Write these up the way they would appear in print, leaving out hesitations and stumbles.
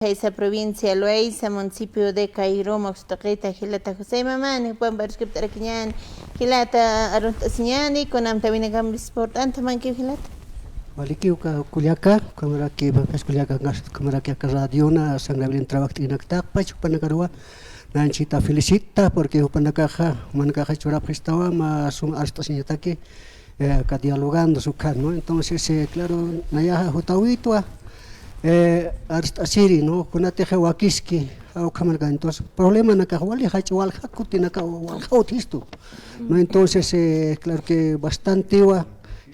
Esa provincia Loaiza, municipio de Cairo, Moxtoqueta, Gilata José Mamani, Juan Barscripta Raquiñani, Gilata Arrontasiñani, con Amtabina Gambis Sport, Antamanque Gilata. Maliki ka kuliaka kamera ke bakas kuliaka kamera ke radiona sangabilin trabajo tinaktak pa chupanagawa nanchita felicita porque upanakaja manakaja chura prestaba más un hasta señatake ka dialogando su no entonces claro naya hotawitwa hasta siri no kunate hawakiski au kamarga entonces problema nakawali hachwal hakutina ka wal hautisto no entonces claro que bastante wa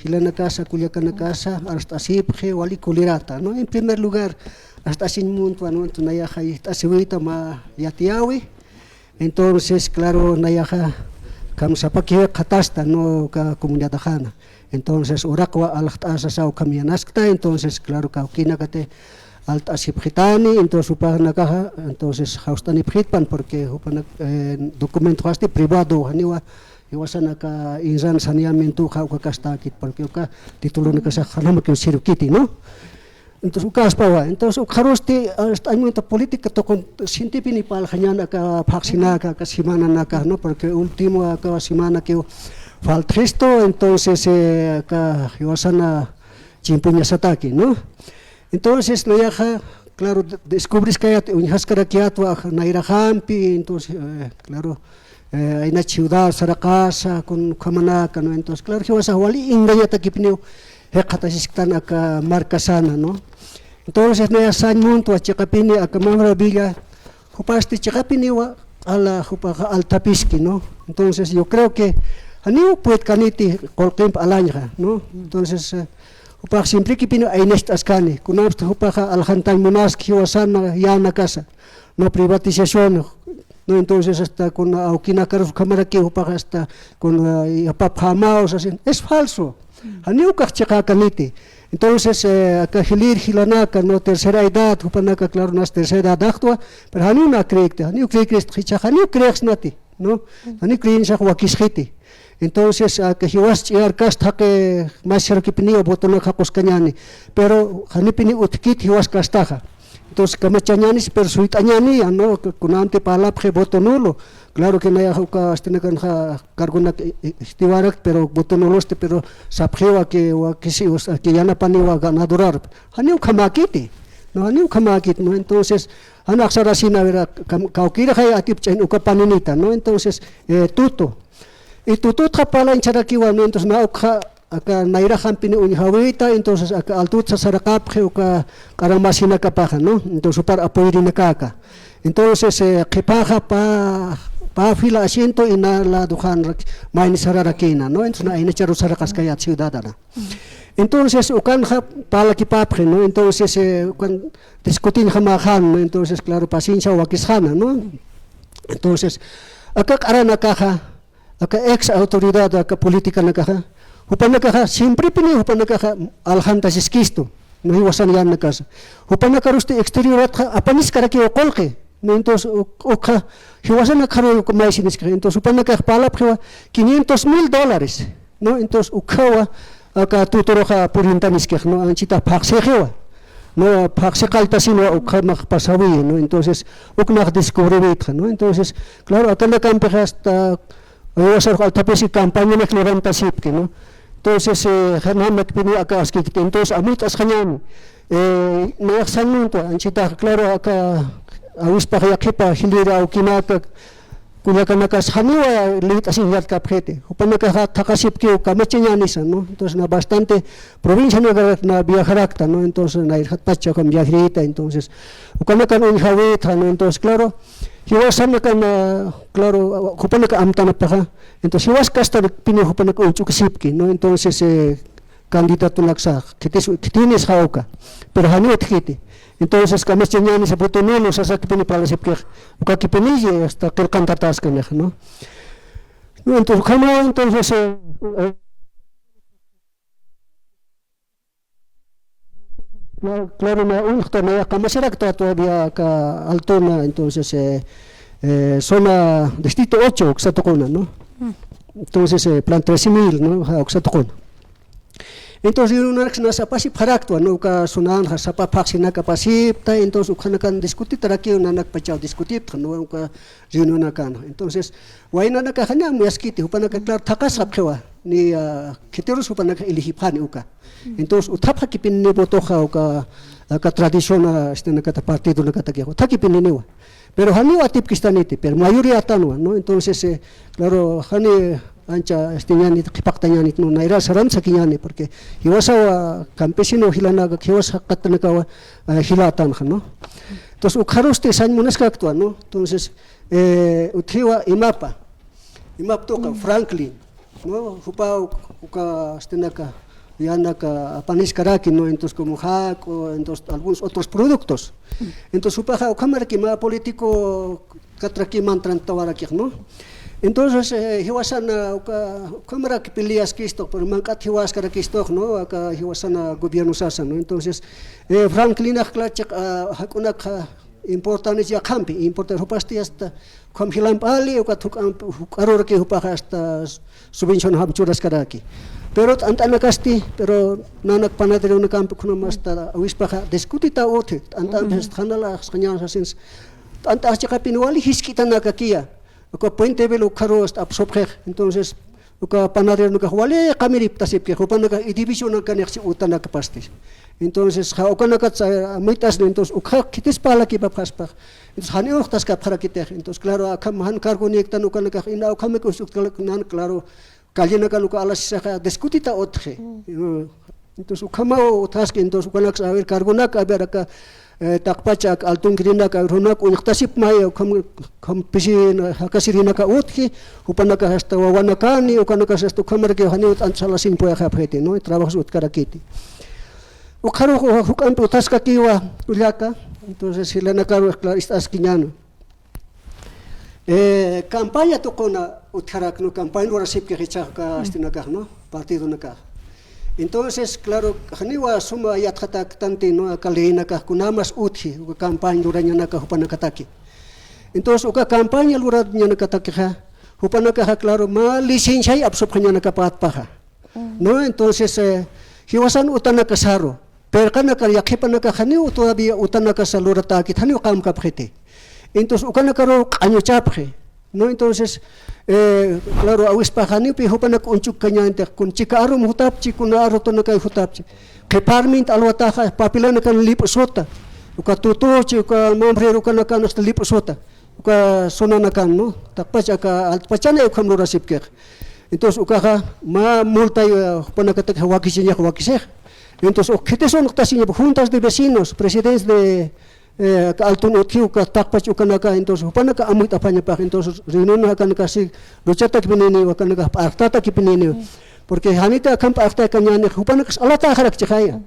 Hilana casa, Culiacana casa, hasta Sipje, Wali Culirata, ¿no? En primer lugar, hasta sin mundo, ¿no? Entonces, Nayaja, hasta Sevita, ma Yatiawi, entonces, claro, Nayaja, Kamsapaki, Catasta, no, comunidad Jana. Entonces, Urakwa, Alhtasa, Sao, Kamianaskta, entonces, claro, Kaukinakate, Alta Sipjitani, entonces, Upanakaja, entonces, Haustani Pritpan, porque documento hasta privado, Haniwa. Iwasan ka insan saneamiento ka kastakit porque ka titulo na sa hanam ke sirukiti no entonces ukas pawa entonces ukharosti año política to con sintipini pal hanyana ka vaccina ka simana na ka no porque último ka semana que faltristo entonces ka iwasan chimpuña sataki no entonces no ya claro descubres que unhaskara kiatwa naira hampi entonces claro hay una ciudad Saracasa con Camanaka, ¿no? Entonces, claro que vas a Wali, Ingaya Takipneo, Hekatasiktan acá Marcasana, ¿no? Entonces, no es año, a Chacapini, a Camamra Villa, Jupaste Chacapini a la al Tapiski, ¿no? Entonces, yo creo que a Niu puede caniti colquemp alanja, ¿no? Entonces, Jupac siempre que pino hay nestas cani, con absto Jupac aljantan monaski o sana ya na casa, no privatización. No, entonces hasta con Aukina Carlos Cámara que hasta con Apapamaos así es falso. Aniuka Chakakaniti. Entonces Kajilir Hilanaka no tercera edad, Upanaka claro nas tercera edad actua, pero Aniuna creekte, Aniu creekte Hichahaniu creeks nati, ¿no? Aniu creencia Wakishiti. Entonces que hiwas chiar casta que más cerquipinio botona Kakoskanyani, pero Hanipini utkit hiwas castaja. Entonces, Kamachañanis, pero suitañani, ¿no? Con ante palapje botonulo. Claro que no hay hasta cargona estivarak, pero botonulo pero sapjeva que sí, que ya no paniwa ganadurar. Haniu kamakiti, no haniu kamakit, ¿no? Entonces, anaxarasina vera kaukira hay atipchen ukapaninita, ¿no? Entonces, tuto. Y tuto trapala en charakiwa, ¿no? Entonces, nauka acá naira hampini unjawita entonces acá altutsa sarakapje uka karamasina kapaja no entonces para apoyar kaka entonces kepaja pa fila asiento y na la dujan main sararakina no entonces na ina charu sarakas kaya ciudadana entonces ukanja pala kipapje no entonces cuando discutin jamajan no entonces claro paciencia wakishana no entonces acá arana caja acá ex autoridad acá política na caja Upanakaha siempre pini upanakaha alhantasisquisto, no iwasan yan na casa. Upanakaruste exterior apanis karaki o colque, no entonces oka hiwasan na karo kumaisin que entonces upanakaha palapwa $500,000, no entonces ukawa aka tutoroja purintanis que no anchita paxejewa. No paxekaltasino ukamak pasawi, no entonces uknak descubrir, no entonces claro acá na campeja hasta iwasan altapesi campaña na levanta sipke, no entonces Hernán Macpini acá entonces amitas hañan no examinto anchita claro acá avispa yakepa hilira ukinaka kunakanakas haniwa lit asin yat kapjete upanaka takasipki kamachiñanisa no entonces na bastante provincia na viajarakta no entonces na irhatpacha con viajita entonces ukanaka no injawita no entonces claro hiwasan kan claro hupanaka amtana paja entonces hiwas kasta pini hupanaka uchukisipki no entonces candidato laksa que tienes hauka pero hanu tjiti entonces kamas cheñani se botonulo sasa que pini para sipki uka que pini hasta que cantatas kan no entonces como entonces claro, una camasera que está todavía acá altona, entonces zona distrito 8, Oxatocona, ¿no? Entonces plan 13,000, ¿no? Oxatocona. Entonces una na sapasi paraktua no ka sunan ha sapa paksina ka pasipta entonces ukana kan diskuti taraki una nak pachau diskuti no ka reunion kan entonces waina na ka hanya muaskiti upana ka klar takas sapkewa ni kiteros upana ka ilihipani uka entonces utapa kipin ne botoja ka tradición este na ka partido na ka takiho takipin newa pero hani atip kistaniti pero mayoría tanwa no entonces claro hani ancha estiñani kipaktañani no naira saram sakiñani porque hiwasa campesino hilanaga hiwasa katnakawa hilatan no entonces ukharoste san munaska actua no entonces uthiwa imap toka Franklin no hupa uka stenaka yanaka paniskaraki no entonces como jaco entonces algunos otros productos entonces upaja ukamara kima político katraki mantran tawaraki no entonces hiwasana cámara que peleas que esto por mancat hiwaskara que esto no acá hiwasana gobierno sasa no entonces Franklin akhlachak hakuna importante ya campi importante hopasti hasta com hilam ali o aror que hopa hasta subvention habchuras karaki pero antana kasti pero nanak panadero na campo kuna masta awispaha diskutita ote antana handala skanya sasins anta chakapinwali hiskitana kakia ko puente velo karo absorber entonces uka panadero nuka wale kamirip tasip ke hopana ka division ka neksi utana ka pastis entonces ha okana ka muitas entonces ukha kitis pala ki bapaspa entonces hani oktas ka para kite entonces claro akam han cargo ni ektan ukana ka ina ukame ko nan claro kaljena ka luka alas sa diskutita otje entonces ukama otras que entonces ukana ka saber cargo na ka beraka takpachak altun grina ka ronak uniktasip mai kam pisin hakasirina ka utki upana ka hasta wawanakani ukana ka hasta kamar ke hani ansala sin poya khapeti no trabajo utkarakiti ukharu hukam utas ka kiwa uliaka entonces silana ka claristas kiñano campaña tokona utkarak no campaña warasip ke hichaka astinaka no partido naka entonces claro haniwa suma yathatak tanti no kalina ka kunamas uthi uka campaña duranya naka hupana kataki entonces uka campaña luranya naka takha hupana ka claro ma licencia absopanya naka patpaha no entonces hiwasan utana kasaro pero kana ka yakipana ka haniu todavía utana ka salurata ki haniu kam ka phete entonces ukana karo anyo chapre no entonces claro awispahani pi hupana kunchuk kanyante kun chikaru muhtap chikunaru to nakai hutap ke parmint alwata papilana kan lip sota uka tutu uka mamre uka nakan lip sota uka sonana kan no takpacha ka altpachana ukam lurasip ke entonces uka ma multa hupana katak hawakisinya hawakiseh entonces okiteson tasinya juntas de vecinos presidentes de altun utkiu ka takpach ukanaka entonces upanaka amut apanya pa entonces reunion akan kasi luchata kipinini ukanaka artata kipinini porque hanita kamp arta kanyane upanaka alata kharak chaya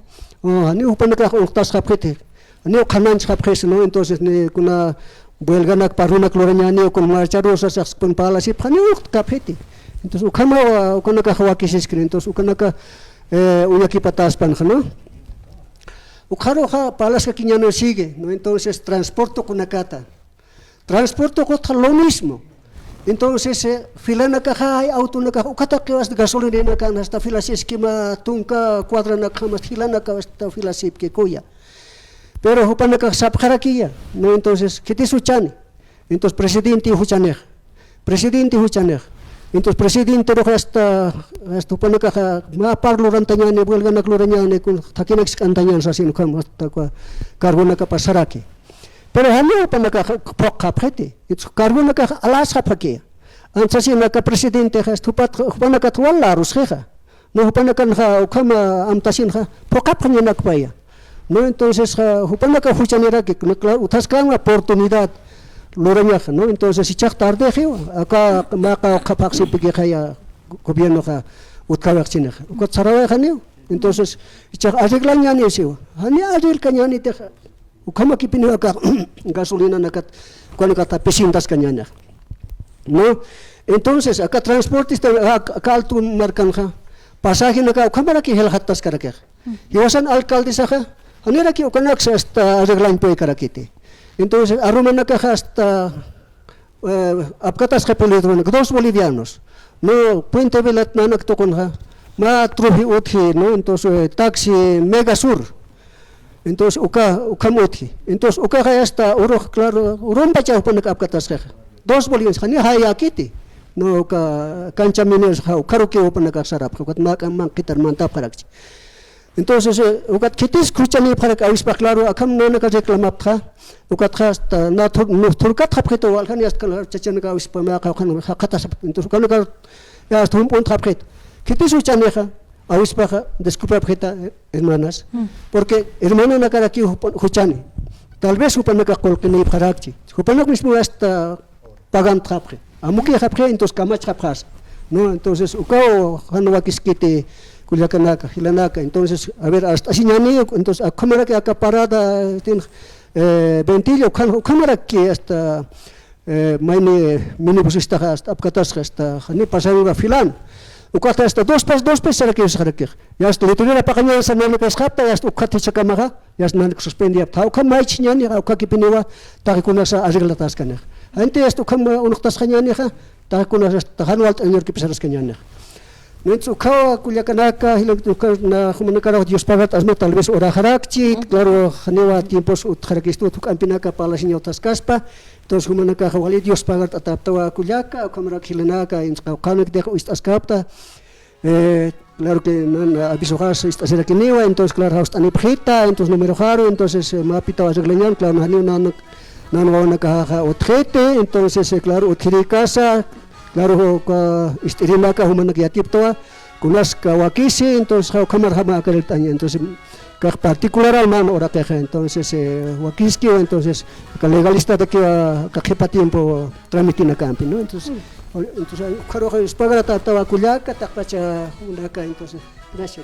hani upanaka uktas khapete ani khanan khapres no entonces ne kuna buelganak paruna kloranyani kun marcharosa sas kun palasi phani ukt kapeti entonces ukama ukanaka khawakis screen entonces ukanaka uyaki patas pan khano ukaro ha palas que quiñano sigue no entonces transporto con acata transporto contra lo mismo entonces filana caja auto na caja ukata que vas de gasolina na kan hasta fila si esquema tunka cuadra na kama filana ka hasta fila sip que koya pero hupana ka sap kharakia no entonces que te suchani entonces presidente huchaner entonces presidente ro hasta upana ka ma parlo rantanyane buelga na kloranyane kun takinex kantanyan sa sin kam hasta ka carbona ka pasaraki pero hanyo upana ka prokha phete it's carbona ka alas ha phake ansa sin ka presidente hasta upana ka twalla rusheha no upana kan ha ukama amtasin ha prokha phanya nakpaya no entonces upana ka huchanera que utas kan oportunidad loranya no entonces si chak tarde khio aka maka kapaksi pigi khaya gobierno ka utkawakchine ko tsarawa khani entonces chak arreglanya ni sio hani arregl kanyani te ukama kipini aka gasolina nakat kon kata pesintas kanyanya no entonces aka transportista aka altu markan kha pasaje naka ukama ki hel hattas karake hiwasan alcalde saha hanera ki ukanak hasta arreglan pe karakite entonces arrumana ka hasta apkatas ka polidron dos bolivianos no puente velat nanak to kon ha ma truhi uthi, ¿no? Entonces taxi Mega Sur. Entonces uka muthi. Entonces uka hasta uro claro, urumpa chau pun kapkatas 2 bolivianos hani haya kiti. No ka cancha mineros ha karuke upana kasarap. Ukat man kitar mantap karakchi. Entonces ukat kitis kuchani parak awispa claro akam no na reclamap tha. Ukat hasta na turkat hapketo wal hani hasta chachan ka awispa ma ka kan katas. Entonces kan ka ya hasta un punto hapket. Kitis uchaneja awispa desculpa pjeta hermanas. Porque hermana na cara aquí huchani. Tal vez upana ka kolkini parakchi. Upana mismo hasta pagan trapre. Amuki hapre entonces kamach hapras. No, entonces ukao hanwa kiskite Culiacanaka, Hilanaka, entonces, a ver, hasta así entonces, a cámara que acaparada, tiene ventillo, cámara que hasta minibus está hasta apcatasca, hasta ni pasar filan. Ukata hasta dos pesos era que es harakir. Ya hasta le tuviera pagaña esa no pescata, ya hasta ukata chakamaga, ya hasta no suspendia. Tau kama ichiñani, ukaki piniwa, takunasa arreglatas caner. Ante esto kama unuktas cañani, takunasa tahanualt en el que pesar cañani. Entonces, Culiacanaka, na Jumanacaro, Dios pagat, asno tal vez ora harakchi, claro, haneva tiempos utjarakistu, tukampinaka para la señora Tascaspa, entonces Jumanaka, Wali, Dios pagat, ataptawa Culiaca, Comara Kilanaka, en Kaukanek de Istascapta, claro que avisojas Istaserakinewa, entonces, claro, hasta Nipjita, entonces número jaro, entonces Mapita Vasagleñan, claro, Hanu Nanaka Otjete, entonces, claro, Utiricasa, claro, istirima ka humana que atiptoa, kunas kawakisi, entonces kamar hama karetanya, entonces particular alman ora teja, entonces wakiski, entonces legalista de que kajepa tiempo tramitina campi, ¿no? Entonces claro, es para tatawa kuliaka, tapacha unaka, entonces gracias.